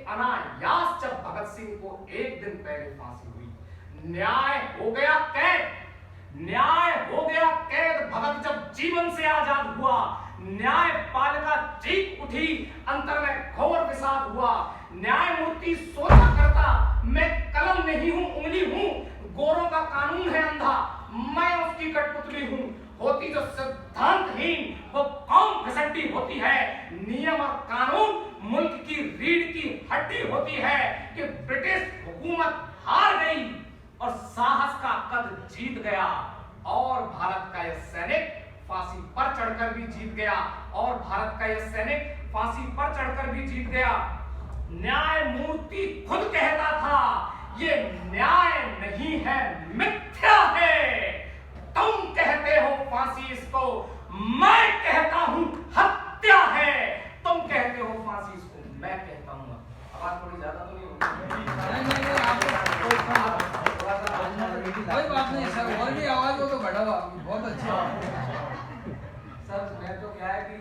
अनायास जब भगत सिंह को एक दिन पहले फांसी हुई, न्याय हो गया कैद, न्याय हो गया कैद। भगत जब जीवन से आजाद हुआ, न्यायपालिका चीख उठी, अंतर में घोर विषाद हुआ। न्यायमूर्ति सोचा करता, मैं कलम नहीं हूं, उंगली हूं, गोरों का कानून है अंधा, मैं उसकी कठपुतली हूं। होती जो सिद्धांतहीन वो कौम घसट्टी होती है। नियम और कानून मुल्क की रीढ़ की हड्डी होती है कि ब्रिटिश हुकूमत हार गई और साहस का कद जीत गया, और भारत का यह सैनिक फांसी पर चढ़कर भी जीत गया, और भारत का यह सैनिक फांसी पर चढ़कर भी जीत गया। न्यायमूर्ति खुद कहता था, ये न्याय नहीं है, मिथ्या है। तुम कहते हो फांसी इसको, मैं कहता हूं हत्या है। तुम कहते हो फांसी इसको, मैं कहता हूं। आवाज थोड़ी ज्यादा तो नहीं होगी? कोई बात नहीं सर, और भी आवाज हो तो बढ़ावा, बहुत अच्छा। सर मैं तो क्या है कि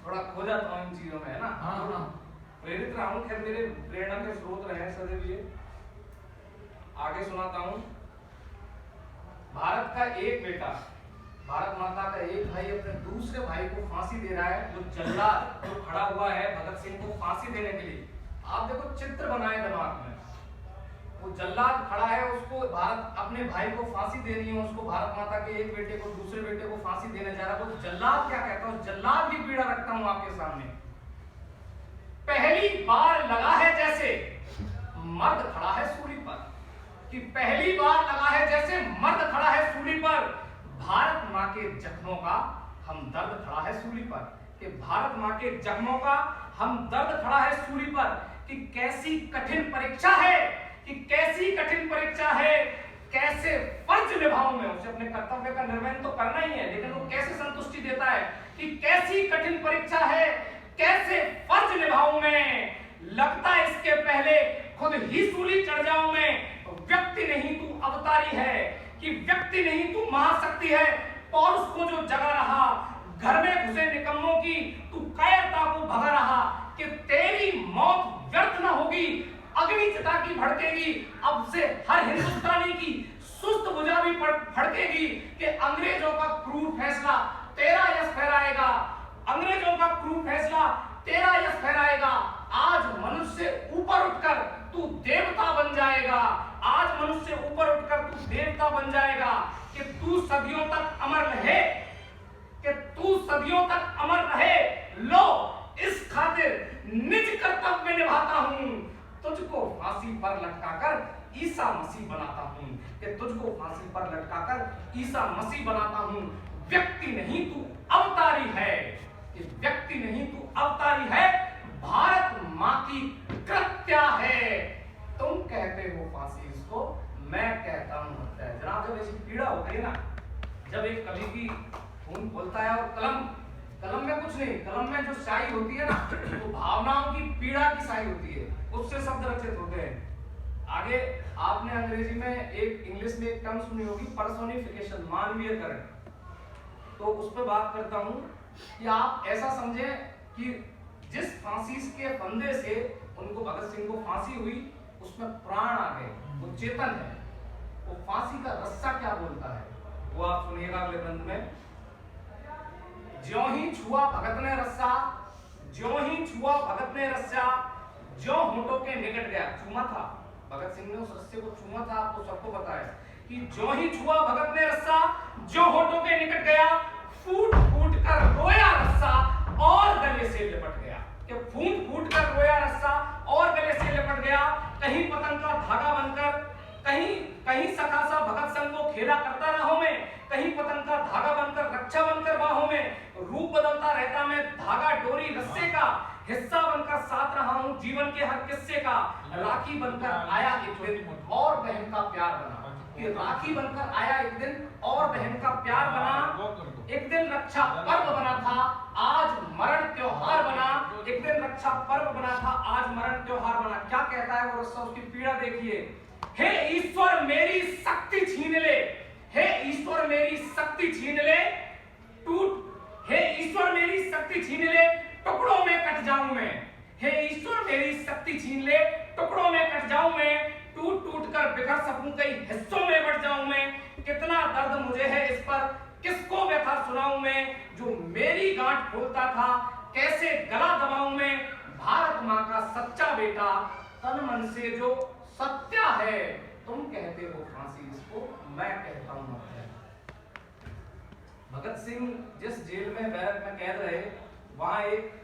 थोड़ा खो जाता हूं इन चीजों में, है ना। हाँ। प्रेरित रहा हूं, खैर मेरे प्रेरणा के स्रोत रहे हैं सदैव ये। आगे सुनाता हूं। भारत का एक बेटा, भारत माता का एक भाई अपने दूसरे भाई को फांसी दे रहा है। जो जल्लाद जो खड़ा हुआ है भगत सिंह को फांसी देने के लिए, आप देखो चित्र बनाए दिमाग में। वो जल्लाद खड़ा है, उसको भारत अपने भाई को फांसी देनी है, उसको भारत माता के एक बेटे को दूसरे बेटे को फांसी देने जा रहा है। वो जल्लाद क्या कहता है, जल्लाद की पीड़ा रखता हूं आपके सामने। पहली बार लगा है जैसे मर्द खड़ा है सूली पर, कि पहली बार लगा है जैसे मर्द खड़ा है सूली पर। भारत मां के जख्मों का हमदर्द खड़ा है सूली पर, कि भारत मां के जख्मों का हमदर्द खड़ा है सूली पर। कि कैसी कठिन परीक्षा है, कि कैसी कठिन परीक्षा है, कैसे फर्ज निभाऊं मैं। उसे अपने कर्तव्य का निर्वहन तो करना ही है, लेकिन वो कैसे संतुष्टि देता है कि कैसी कठिन परीक्षा है, कैसे फर्ज निभाऊं मैं। लगता इसके पहले खुद ही सूली चढ़ जाऊं मैं। व्यक्ति नहीं तू अवतारी है, कि व्यक्ति नहीं तू महाशक्ति है। पौरुष को जो जगा रहा, घर में घुसे निकम्मों की तू कायरता को भगा रहा। कि तेरी मौत व्यर्थ न होगी, अग्नि चिता की भड़केगी। अब से हर हिंदुस्तानी की सुस्त भुजा भी फड़केगी। कि अंग्रेजों का क्रूर फैसला तेरा यश फहराएगा, अंग्रेजों का क्रूर फैसला तेरा यश फहराएगा। आज मनुष्य ऊपर उठकर तू देवता बन जाएगा, आज मनुष्य ऊपर उठकर तू देवता बन जाएगा। कि तू सदियों तक अमर रहे, कि तू सदियों तक अमर रहे। लो इस खातिर निज कर्तव्य निभाता हूं, तुझको फांसी पर लटकाकर ईसा मसीह बनाता हूं। कि तुझको फांसी पर लटकाकर ईसा मसीह बनाता हूं। व्यक्ति नहीं तू अवतारी है, कि व्यक्ति नहीं तू अवतारी है, भारत मां की कृत्या है। तुम कहते हो फांसी इसको, मैं कहता हूं हत्या है। जनाब जब ऐसी पीड़ा होती है ना, जब एक कवि की खून बोलता है, और कलम में कुछ नहीं, कलम में जो स्याही होती है ना, वो भावनाओं की पीड़ा की स्याही होती है, उससे शब्द रचित होते हैं। आगे आपने अंग्रेजी में इंग्लिश में एक टर्म सुनी होगी, पर्सोनिफिकेशन, मानवीयकरण। तो उस पर बात करता हूं कि आप ऐसा समझें कि जिस फांसी के फंदे से उनको भगत सिंह को फांसी हुई, उसमें प्राण आ गए, वो चेतन है। वो फांसी का रस्सा क्या बोलता है वो आप सुनिएगा अगले बंद में। ज्यों ही छुआ भगत ने रस्सा, ज्यों ही छुआ भगत ने रस्सा, ज्यों होठों के निकट गया। चूमा था भगत सिंह ने, उस रस्से को चूमा था, आपको सबको पता है। कि ज्यों ही छुआ भगत ने रस्सा, ज्यों होठों के निकट गया, फूट फूट कर रोया रस्सा और गले से लिपट गया। कि फूट फूट कर रोया रस्सा और गले से लिपट गया। कहीं पतंग का धागा बनकर, कहीं सखा सा भगत सिंह को खेला करता राहों में, कहीं पतंग का धागा बनकर, रक्षा बनकर बाहों में। रूप बदलता रहता मैं, धागा डोरी रस्से का, हिस्सा बनकर साथ रहा हूं जीवन के हर किस्से का। राखी बनकर आया एक दिन और बहन का प्यार बना। कि राखी बनकर आया एक दिन और बहन का प्यार बना। एक दिन रक्षा पर्व बना था, आज मरण त्योहार बना। एक दिन रक्षा पर्व बना था, आज मरण त्योहार बना। क्या कहता है वो रस्सा, उसकी पीड़ा देखिए। हे ईश्वर मेरी शक्ति छीन ले, हे ईश्वर मेरी शक्ति छीन ले, टूट, हे ईश्वर मेरी शक्ति छीन ले, टुकड़ों में कट जाऊं मैं। हे ईश्वर मेरी शक्ति छीन ले, टुकड़ों में कट जाऊं मैं, टूट टूट कर बिखर सकूं, कई हिस्सों में बट जाऊं मैं। कितना दर्द मुझे है इस पर, किसको व्यथा सुनाऊं मैं, जो मेरी गांठ खोलता था कैसे गला दबाऊं मैं। भारत माँ का सच्चा बेटा, तन मन से जो सत्या है, तुम कहते हो फांसी, इसको मैं कहता हूं हत्या। भगत सिंह जिस जेल में बैरक में कैद रहे, वहां एक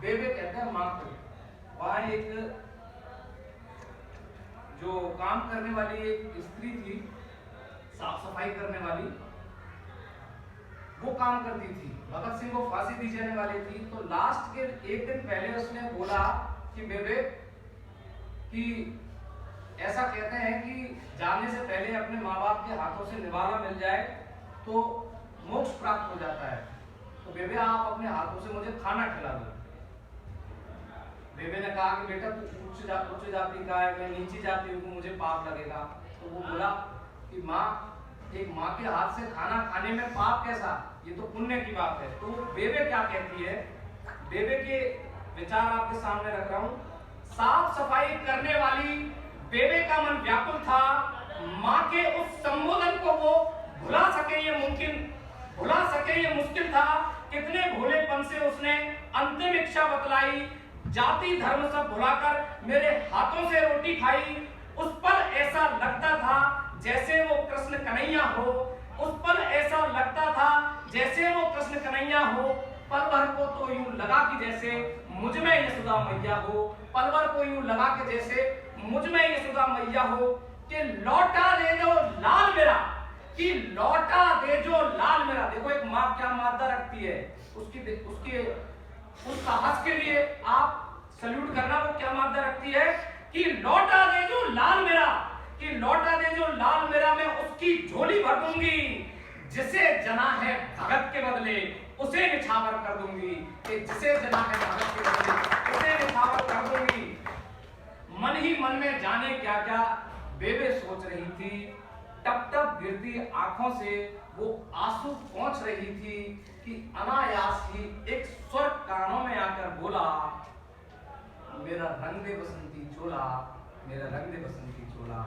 बेबे कहते हैं मां को, वहां एक जो काम करने वाली एक स्त्री थी, साफ सफाई करने वाली, वो काम करती थी। भगत सिंह को फांसी दी जाने वाली थी, तो लास्ट के एक दिन पहले उसने बोला कि बेबे कि ऐसा कहते हैं कि जाने से पहले अपने माँ बाप के हाथों से निवाला मिल जाए तो मोक्ष प्राप्त हो जाता है, तो बेबे आप अपने हाथों से मुझे खाना खिला दो। बेबे ने कहा कि बेटा तू उच्च जाति का है, मैं नीची जाति हूँ, मुझे पाप लगेगा। तो वो बोला कि माँ, एक माँ के हाथ से खाना खाने में पाप कैसा, ये तो पुण्य की बात है। तो बेबे क्या कहती है, बेबे के विचार आपके सामने रख रहा हूँ। साफ सफाई करने वाली बेबे का मन व्याकुल था, माँ के उस संबोधन को वो भुला सके ये मुश्किल था। कितने भोलेपन से उसने अंतिम इच्छा बतलाई, जाति धर्म सब भुलाकर मेरे हाथों से रोटी खाई। उस पल ऐसा लगता था जैसे वो कृष्ण कन्हैया हो, उस पल ऐसा लगता था जैसे वो कृष्ण कन्हैया हो। पल भर को तो यूं लगा कि जैसे मुझ में यशोदा मैया हो, पल भर को यूं लगा कि जैसे मुझ में यशोदा मैया हो। कि लौटा दे जो लाल मेरा, कि लौटा दे जो लाल मेरा। देखो एक माँ क्या मादा रखती है, उस साहस के लिए आप सल्यूट करना। वो क्या मादा रखती है कि लौटा दे जो लाल मेरा, कि लौटा दे जो लाल मेरा, मैं उसकी झोली भर दूंगी। जिसे जना है भगत के बदले उसे निछावर कर दूंगी, कि जिसे जना है भगत के बदले उसे निछावर कर दूंगी। मन ही मन में जाने क्या क्या बेबे सोच रही थी, टप टप गिरती आंखों से वो आंसू पहुंच रही थी कि अनायास ही एक स्वर कानों में आकर बोला, मेरा रंग दे बसंती चोला, मेरा रंग दे बसंती चोला।